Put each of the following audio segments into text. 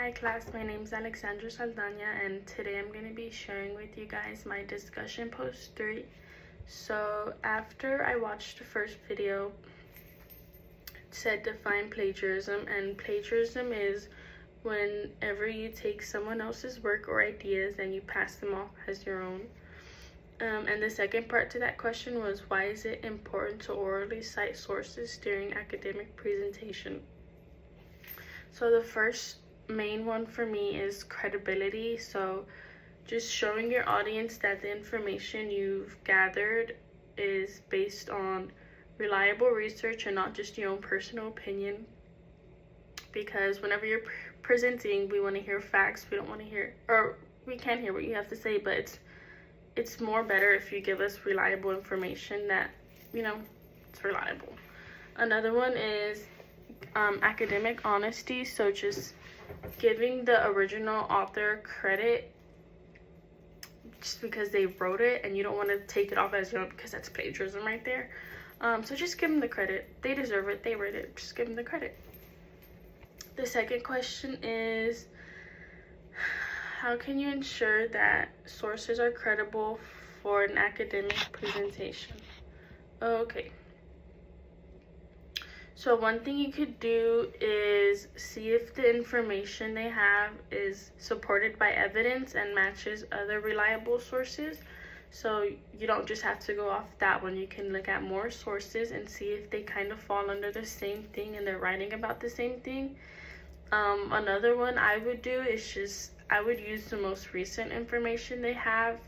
Hi class, my name is Alexandra Saldana and today I'm going to be sharing with you guys my discussion post 3. So after I watched the first video, it said define plagiarism, and plagiarism is whenever you take someone else's work or ideas and you pass them off as your own. And the second part to that question was, why is it important to orally cite sources during academic presentation? So the first main one for me is credibility. So just showing your audience that the information you've gathered is based on reliable research and not just your own personal opinion, because whenever you're presenting, we want to hear facts. We don't want to hear, or we can hear what you have to say, but it's more better if you give us reliable information that, it's reliable. Another one is academic honesty. So just giving the original author credit just because they wrote it, and you don't want to take it off as your own, because that's plagiarism right there. So just give them the credit. They deserve it. They wrote it. Just give them the credit. The second question is, how can you ensure that sources are credible for an academic presentation? Okay. So one thing you could do is see if the information they have is supported by evidence and matches other reliable sources. So you don't just have to go off that one. You can look at more sources and see if they kind of fall under the same thing and they're writing about the same thing. Another one I would do is I would use the most recent information they have,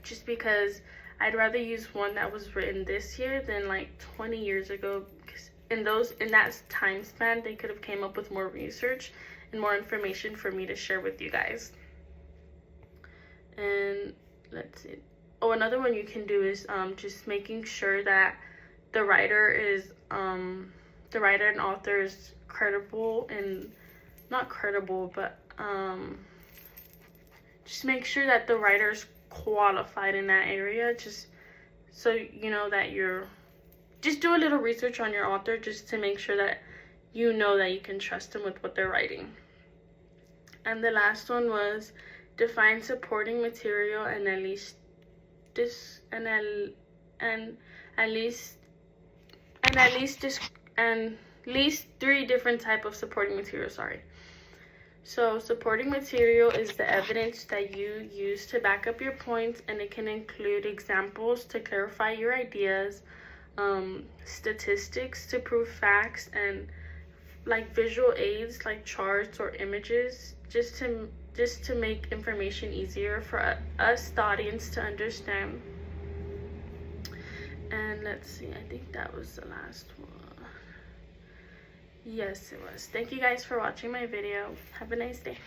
just because I'd rather use one that was written this year than like 20 years ago, because in that time span they could have came up with more research and more information for me to share with you guys. And let's see. Oh, another one you can do is just making sure that the writer and author is credible, and not credible, but just make sure that the writer's qualified in that area, just so you know that just do a little research on your author, just to make sure that you know that you can trust them with what they're writing. And the last one was define supporting material and at least 3 different type of supporting material. So supporting material is the evidence that you use to back up your points, and it can include examples to clarify your ideas, statistics to prove facts, and like visual aids like charts or images, just to make information easier for us, the audience, to understand. And let's see, I think that was the last one. Yes, it was. Thank you guys for watching my video. Have a nice day.